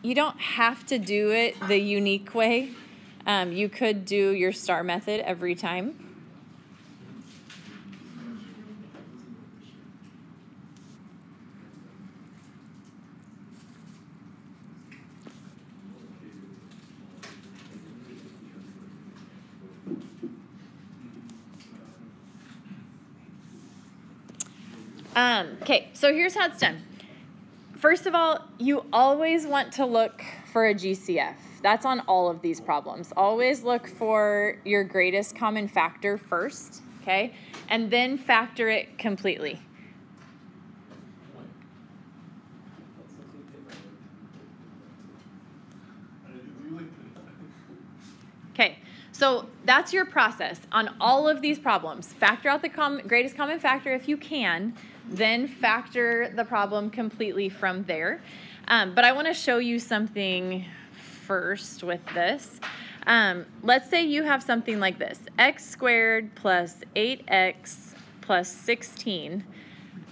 You don't have to do it the unique way. You could do your star method every time. Okay, so here's how it's done. First of all, you always want to look for a GCF. That's on all of these problems. Always look for your greatest common factor first, okay? And then factor it completely. Okay, so that's your process on all of these problems. Factor out the greatest common factor if you can, then factor the problem completely from there. But I want to show you something first with this. Let's say you have something like this, x squared plus 8x plus 16,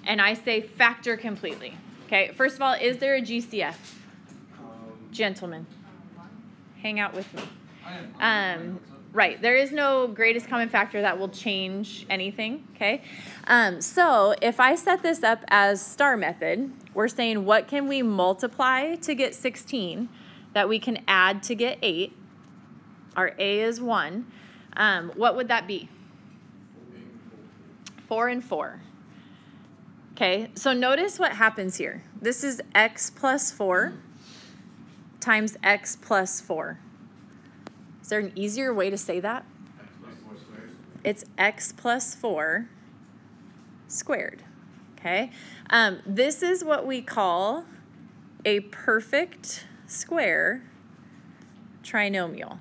and I say factor completely. Okay, first of all, is there a GCF? Gentlemen, hang out with me. Right, there is no greatest common factor that will change anything, okay? So if I set this up as star method, we're saying what can we multiply to get 16 that we can add to get 8? Our A is 1. What would that be? 4 and 4. Okay, so notice what happens here. This is x plus 4 times x plus 4. Is there an easier way to say that? It's x plus 4 squared, okay? This is what we call a perfect square trinomial.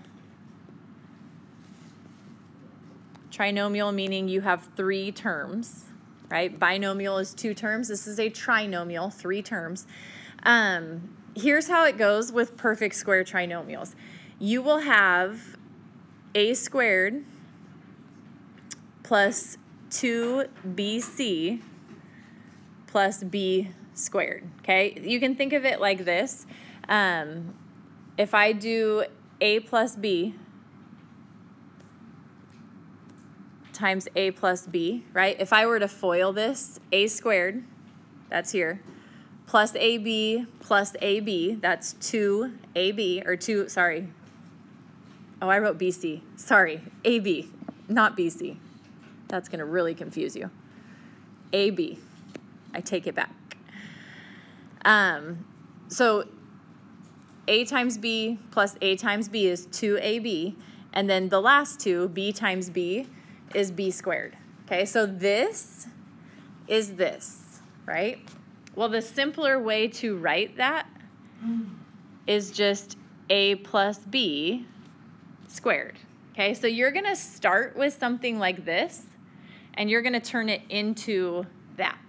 Trinomial meaning you have 3 terms, right? Binomial is 2 terms. This is a trinomial, 3 terms. Here's how it goes with perfect square trinomials. You will have a squared plus 2bc plus b squared, okay? You can think of it like this. If I do a plus b times a plus b, right? If I were to FOIL this, a squared, that's here, plus ab plus ab, that's 2ab, or 2, sorry. Oh, I wrote BC. Sorry, AB, not BC. That's going to really confuse you. AB. I take it back. So A times B plus A times B is 2AB. And then the last two, B times B, is B squared. Okay, so this is this, right? Well, the simpler way to write that is just A plus B squared. Okay, so you're going to start with something like this, and you're going to turn it into that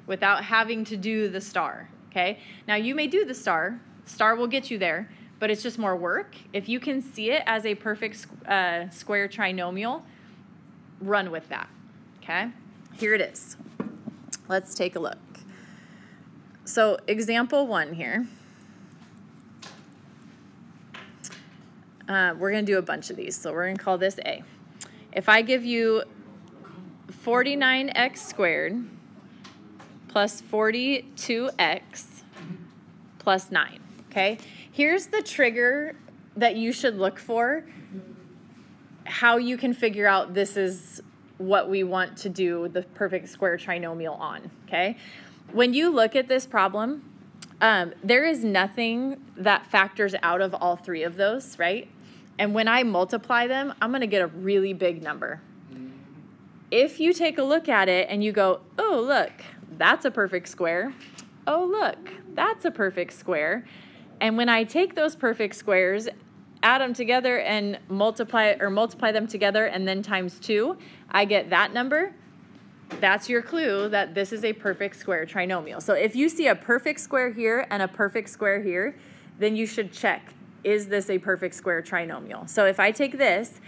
without having to do the star. Okay, now you may do the star. Star will get you there, but it's just more work. If you can see it as a perfect square trinomial, run with that. Okay, here it is. Let's take a look. So example 1 here. We're going to do a bunch of these, so we're going to call this A. If I give you 49x squared plus 42x plus 9, okay? Here's the trigger that you should look for, how you can figure out this is what we want to do the perfect square trinomial on, okay? When you look at this problem, there is nothing that factors out of all 3 of those, right? And when I multiply them, I'm going to get a really big number. If you take a look at it and you go, oh, look, that's a perfect square. Oh, look, that's a perfect square. And when I take those perfect squares, add them together and multiply them together and then times 2, I get that number. That's your clue that this is a perfect square trinomial. So if you see a perfect square here and a perfect square here, then you should check, is this a perfect square trinomial? So if I take this,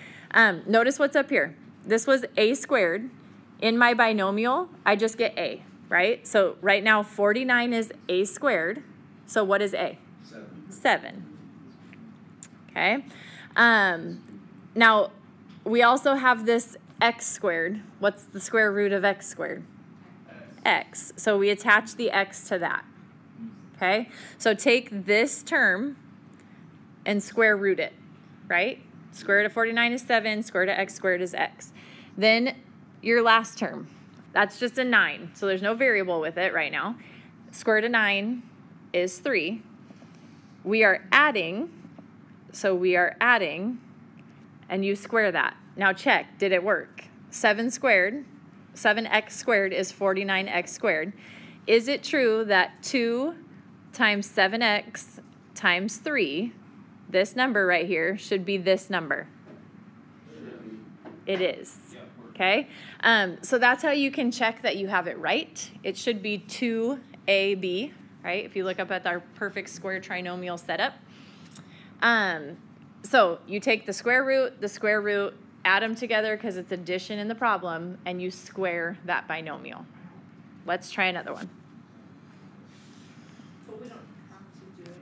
notice what's up here. This was a squared. In my binomial, I just get a, right? So right now 49 is a squared. So what is a? 7. 7. Okay. Now, we also have this x squared. What's the square root of x squared? X. So we attach the x to that. Okay. So take this term and square root it, right? Square root of 49 is 7. Square root of x squared is x. Then your last term. That's just a 9. So there's no variable with it right now. Square root of 9 is 3. We are adding. So we are adding, and you square that. Now check, did it work? 7 squared, 7x squared is 49x squared. Is it true that 2 times 7x times 3, this number right here, should be this number? It is. Okay? So that's how you can check that you have it right. It should be 2ab, right? If you look up at our perfect square trinomial setup. So you take the square root, add them together because it's addition in the problem, and you square that binomial. Let's try another one. But we don't have to do it.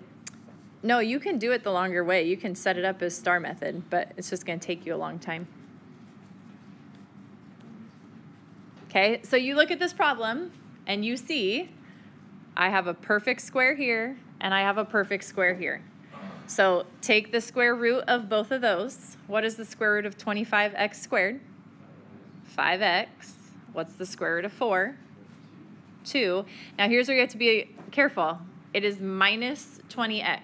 No, you can do it the longer way. You can set it up as star method, but it's just going to take you a long time. Okay, so you look at this problem, and you see I have a perfect square here, and I have a perfect square here. So take the square root of both of those. What is the square root of 25x squared? 5x. What's the square root of 4? 2. Now here's where you have to be careful. It is minus 20x.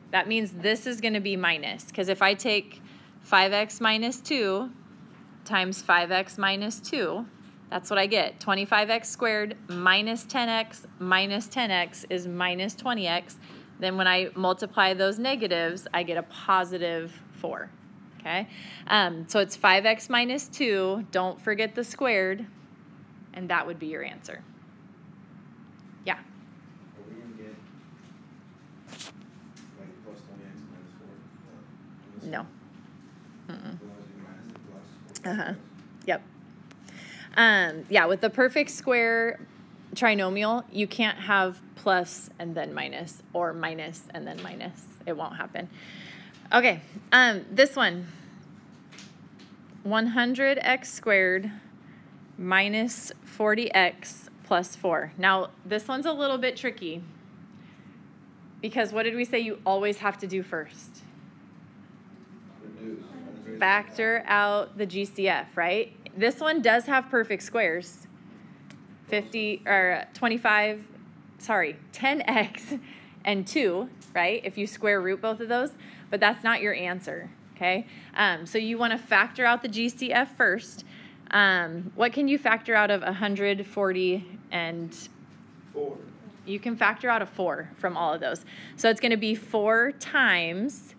That means this is going to be minus, because if I take 5x minus 2 times 5x minus 2, that's what I get. 25x squared minus 10x is minus 20x. Then when I multiply those negatives, I get a positive 4, okay? So it's 5x minus 2. Don't forget the squared, and that would be your answer. Yeah? Are we going to get like plus 20x minus 4? No. Uh-huh. Yep. Yeah, with the perfect square trinomial, you can't have plus and then minus, or minus and then minus. It won't happen. Okay, this one. 100x squared minus 40x plus 4. Now, this one's a little bit tricky, because what did we say you always have to do first? Factor out the GCF, right? This one does have perfect squares. 10x and 2, right? If you square root both of those, but that's not your answer, okay? So you want to factor out the GCF first. What can you factor out of 140 and 4? You can factor out a 4 from all of those. So it's going to be 4 times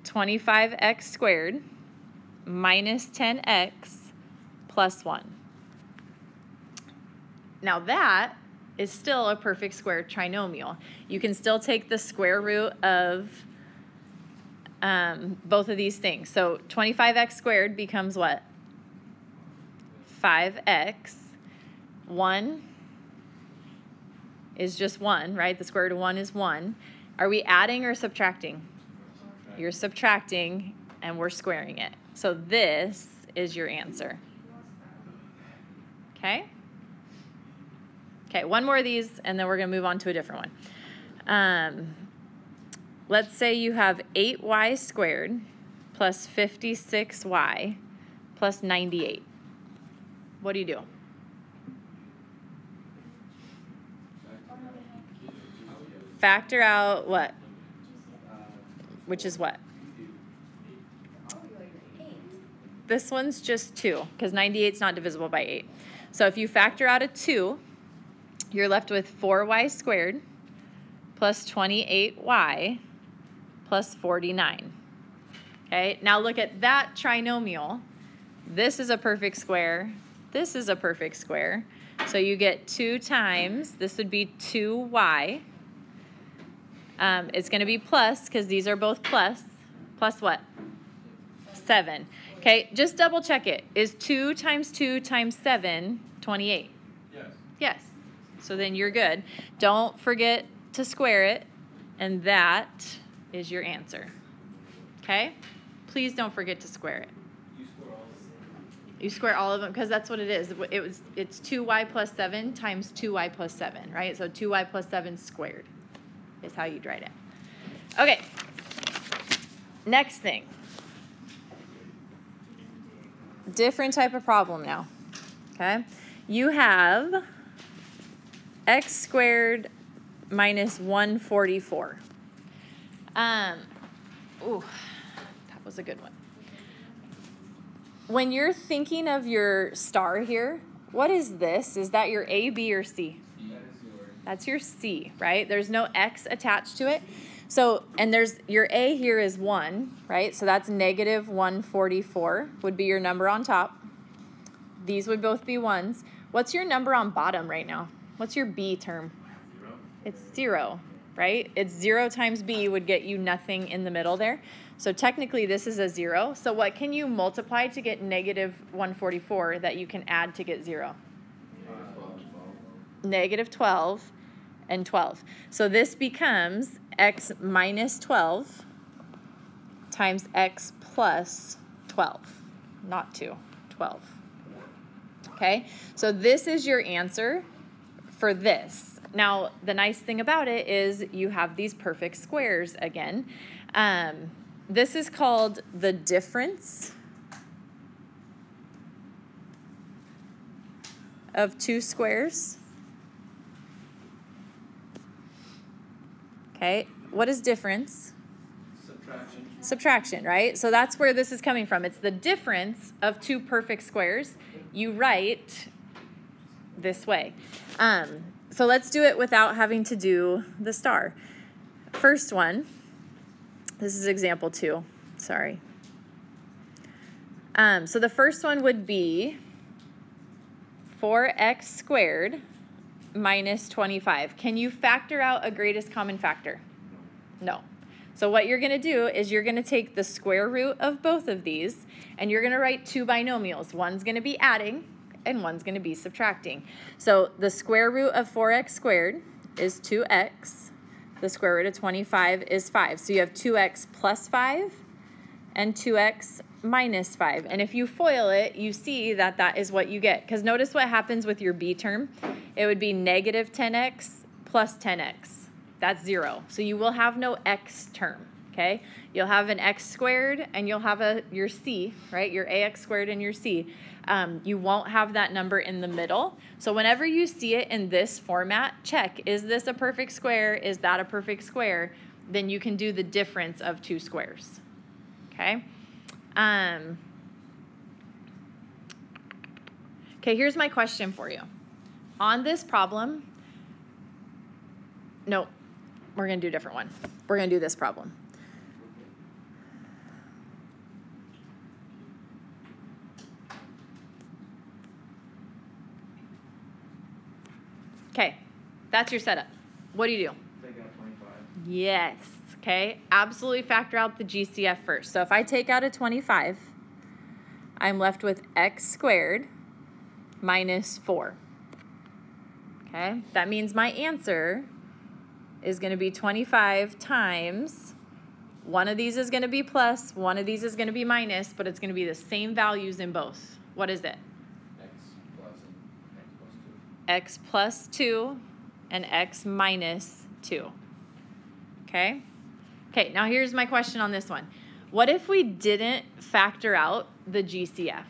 25x squared minus 10x plus 1. Now that is still a perfect square trinomial. You can still take the square root of both of these things. So 25x squared becomes what? 5x. 1 is just 1, right? The square root of 1 is 1. Are we adding or subtracting? You're subtracting, and we're squaring it. So this is your answer. Okay? Okay, one more of these, and then we're going to move on to a different one. Let's say you have 8y squared plus 56y plus 98. What do you do? Factor out what? Which is what? This one's just 2, because 98 is not divisible by 8. So if you factor out a 2, you're left with 4y squared plus 28y plus 49. Okay, now look at that trinomial. This is a perfect square. This is a perfect square. So you get 2 times, this would be 2y. It's going to be plus, because these are both plus. Plus what? 7. Okay, just double check it. Is 2 times 2 times 7 28? Yes. Yes. So then you're good. Don't forget to square it. And that is your answer. Okay? Please don't forget to square it. You square all of them because that's what it is. It's 2y plus 7 times 2y plus 7, right? So 2y plus 7 squared is how you'd write it. Okay. Next thing. Different type of problem now. Okay? You have x squared minus 144. Ooh, that was a good one. When you're thinking of your star here, what is this? Is that your A, B, or C? That's your C, right? There's no X attached to it. So, and there's your A here is 1, right? So that's negative 144 would be your number on top. These would both be 1s. What's your number on bottom right now? What's your B term? 0. It's 0, right? It's 0 times B would get you nothing in the middle there. So technically this is a 0. So what can you multiply to get negative 144 that you can add to get 0? Negative 12 and 12. So this becomes x minus 12 times x plus 12. Not 2, 12. Okay, so this is your answer for this. Now, the nice thing about it is you have these perfect squares again. This is called the difference of two squares. Okay, what is difference? Subtraction. Subtraction, right? So that's where this is coming from. It's the difference of two perfect squares. You write this way. So let's do it without having to do the star. First one, this is example 2, sorry. So the first one would be 4x squared minus 25. Can you factor out a greatest common factor? No. So what you're going to do is you're going to take the square root of both of these, and you're going to write two binomials. One's going to be adding, and one's going to be subtracting. So the square root of 4x squared is 2x. The square root of 25 is 5. So you have 2x plus 5 and 2x minus 5. And if you FOIL it, you see that that is what you get. Because notice what happens with your b term. It would be negative 10x plus 10x. That's 0. So you will have no x term, okay? You'll have an x squared and you'll have your c, right? Your ax squared and your c. You won't have that number in the middle. So whenever you see it in this format, check, is this a perfect square? Is that a perfect square? Then you can do the difference of two squares, okay? Okay, here's my question for you. On this problem, no, we're going to do a different one. We're going to do this problem. Okay, that's your setup. What do you do? Take out 25. Yes, okay. Absolutely factor out the GCF first. So if I take out a 25, I'm left with x squared minus 4. Okay, that means my answer is going to be 25 times, one of these is going to be plus, one of these is going to be minus, but it's going to be the same values in both. What is it? X plus 2 and x minus 2. Okay? Okay, now here's my question on this one. What if we didn't factor out the GCF?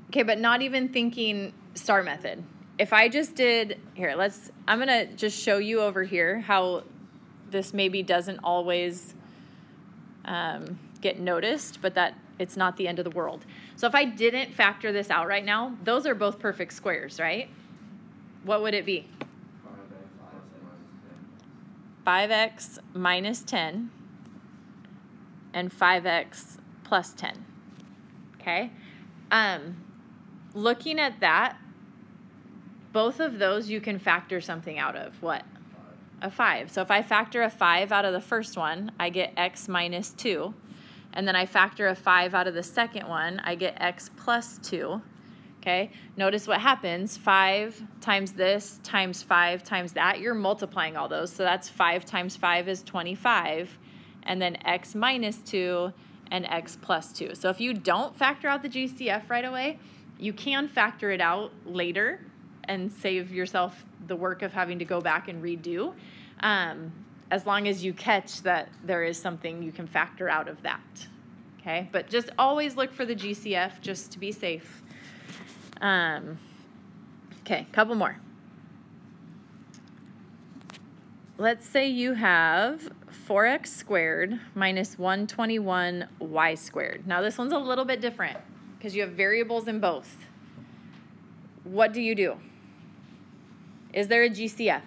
Okay, but not even thinking star method. If I just did, here, I'm going to just show you over here how this maybe doesn't always get noticed, but that it's not the end of the world. So if I didn't factor this out right now, those are both perfect squares, right? What would it be? 5x minus 10 and 5x plus 10. Okay? Looking at that, both of those you can factor something out of. What? A 5. So if I factor a 5 out of the first one, I get x minus 2. And then I factor a 5 out of the second one, I get x plus 2. okay? Notice what happens. 5 times this times 5 times that. You're multiplying all those. So that's 5 times 5 is 25. And then x minus 2 and x plus 2. So if you don't factor out the GCF right away, you can factor it out later and save yourself the work of having to go back and redo, as long as you catch that there is something you can factor out of that, okay? But just always look for the GCF just to be safe. Okay, couple more. Let's say you have 4x squared minus 121y squared. Now this one's a little bit different because you have variables in both. What do? Is there a GCF?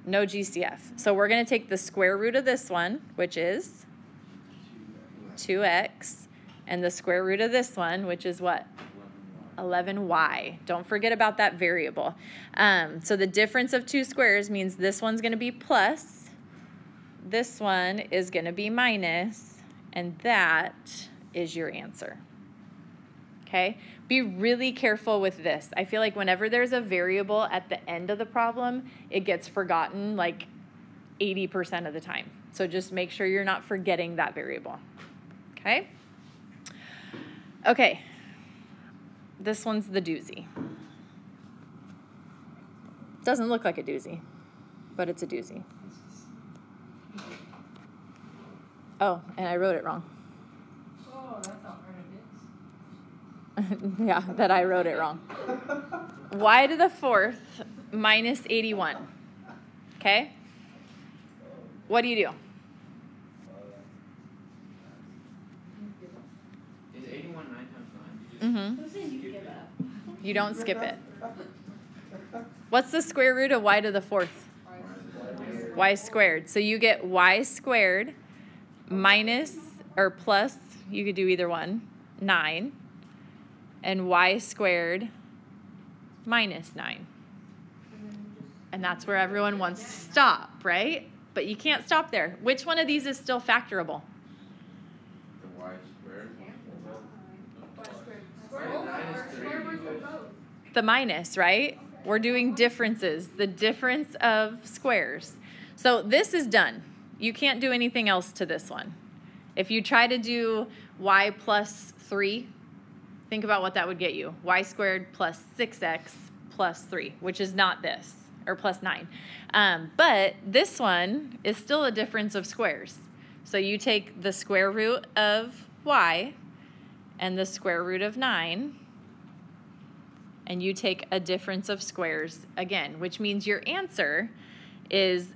No GCF. So we're going to take the square root of this one, which is 2x, and the square root of this one, which is what? 11y. Don't forget about that variable. So the difference of two squares means this one's going to be plus, this one is going to be minus, and that is your answer. Okay? Be really careful with this. I feel like whenever there's a variable at the end of the problem, it gets forgotten like 80% of the time. So just make sure you're not forgetting that variable. Okay? Okay. This one's the doozy. Doesn't look like a doozy, but it's a doozy. Oh, and I wrote it wrong. Oh, that's not part of Yeah, that I wrote it wrong. Y to the 4th minus 81. Okay? What do? Is 81 9 times 9? Mm-hmm. Who said you give up? You don't skip it. What's the square root of y to the 4th? Y squared. So you get y squared minus or plus, you could do either one, 9, and y squared minus 9. And that's where everyone wants to stop, right? But you can't stop there. Which one of these is still factorable? The y squared. Square root of both. The minus, right? We're doing differences, the difference of squares. So this is done. You can't do anything else to this one. If you try to do y plus 3, think about what that would get you. Y squared plus 6x plus 3, which is not this, or plus 9. But this one is still a difference of squares. So you take the square root of y and the square root of 9, and you take a difference of squares again, which means your answer is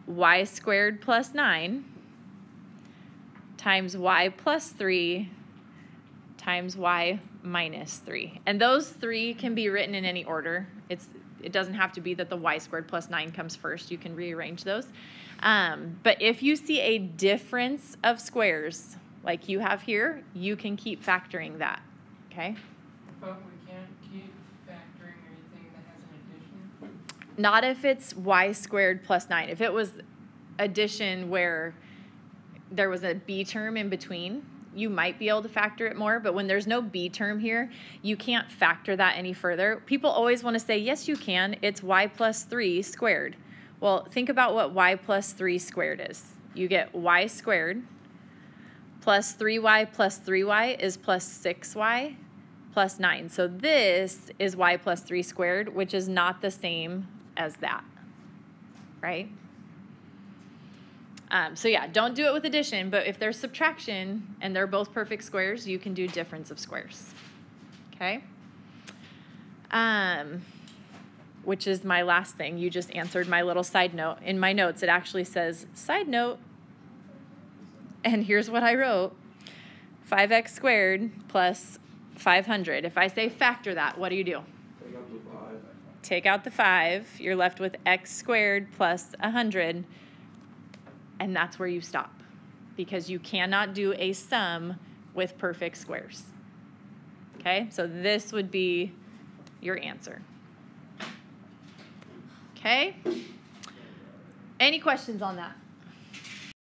y squared plus 9 times y plus 3 times y minus 3. And those 3 can be written in any order. It doesn't have to be that the y squared plus 9 comes first. You can rearrange those. But if you see a difference of squares like you have here, you can keep factoring that, okay? But we can't keep factoring anything that has an addition? Not if it's y squared plus 9. If it was addition where there was a b term in between, you might be able to factor it more, but when there's no b term here, you can't factor that any further. People always want to say, yes, you can. It's y plus 3 squared. Well, think about what y plus 3 squared is. You get y squared plus 3y is plus 6y plus 9. So this is y plus 3 squared, which is not the same as that, right? So yeah, don't do it with addition, but if there's subtraction and they're both perfect squares, you can do difference of squares, okay? Which is my last thing. You just answered my little side note. In my notes, it actually says, side note, and here's what I wrote, 5x squared plus 500. If I say factor that, what do? Take out the 5. Take out the 5. You're left with x squared plus 100. And that's where you stop, because you cannot do a sum with perfect squares. Okay, so this would be your answer. Okay, any questions on that?